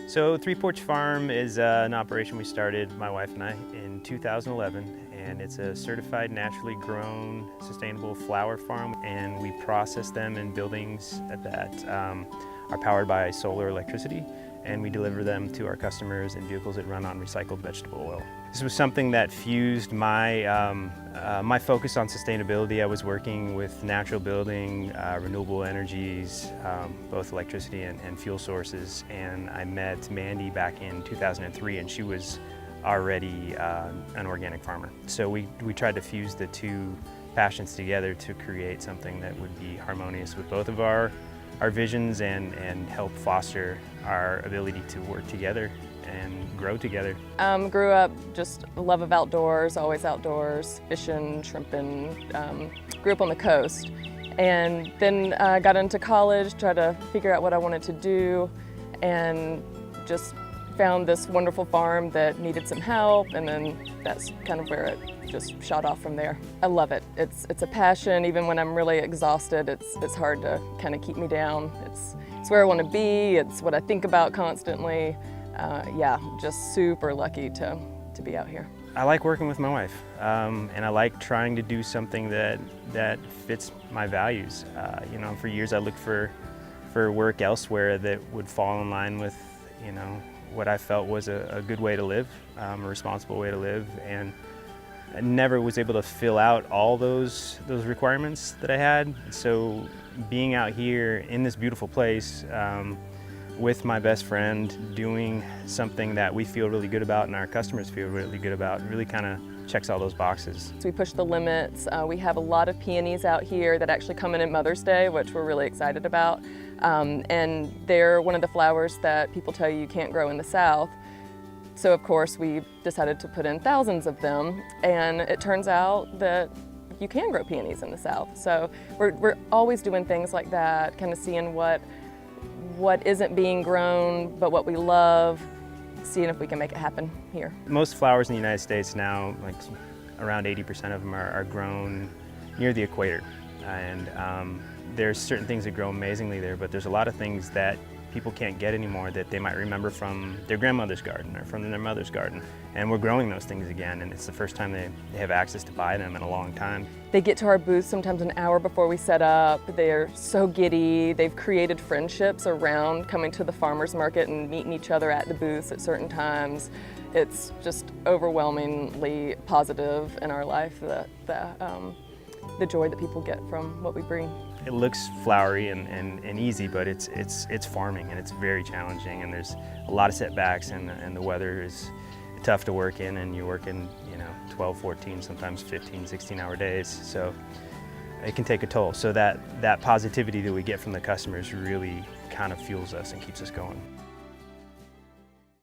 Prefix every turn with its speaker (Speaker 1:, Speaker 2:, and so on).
Speaker 1: So Three Porch Farm is an operation we started, my wife and I, in 2011, and it's a certified naturally grown sustainable flower farm, and we process them in buildings that are powered by solar electricity, and we deliver them to our customers in vehicles that run on recycled vegetable oil. This was something that fused my focus on sustainability. I was working with natural building, renewable energies, both electricity and fuel sources, and I met Mandy back in 2003, and she was already an organic farmer. So we tried to fuse the two passions together to create something that would be harmonious with both of our visions and help foster our ability to work together and grow together.
Speaker 2: Grew up just a love of outdoors, always outdoors, fishing, shrimping. Grew up on the coast, and then got into college, tried to figure out what I wanted to do, and just found this wonderful farm that needed some help, and then that's kind of where it just shot off from there. I love it. It's a passion. Even when I'm really exhausted, it's hard to kind of keep me down. It's where I want to be. It's what I think about constantly. Yeah, just super lucky to be out here.
Speaker 1: I like working with my wife, and I like trying to do something that fits my values. You know, for years I looked for work elsewhere that would fall in line with, you know, what I felt was a good way to live, a responsible way to live, and I never was able to fill out all those requirements that I had. So being out here in this beautiful place with my best friend, doing something that we feel really good about and our customers feel really good about, really kind of checks all those boxes.
Speaker 2: So we push the limits. We have a lot of peonies out here that actually come in at Mother's Day, which we're really excited about. And they're one of the flowers that people tell you can't grow in the South. So of course we decided to put in thousands of them, and it turns out that you can grow peonies in the South. So we're always doing things like that, kind of seeing what isn't being grown, but what we love, seeing if we can make it happen here.
Speaker 1: Most flowers in the United States now, like around 80% of them are grown near the equator. And there's certain things that grow amazingly there, but there's a lot of things that people can't get anymore that they might remember from their grandmother's garden or from their mother's garden. And we're growing those things again, and it's the first time they have access to buy them in a long time.
Speaker 2: They get to our booth sometimes an hour before we set up. They're so giddy. They've created friendships around coming to the farmer's market and meeting each other at the booths at certain times. It's just overwhelmingly positive in our life, the joy that people get from what we bring.
Speaker 1: It looks flowery and easy, but it's farming, and it's very challenging, and there's a lot of setbacks, and the weather is tough to work in, and you're working, you know, 12, 14, sometimes 15, 16-hour days, so it can take a toll. So that positivity that we get from the customers really kind of fuels us and keeps us going.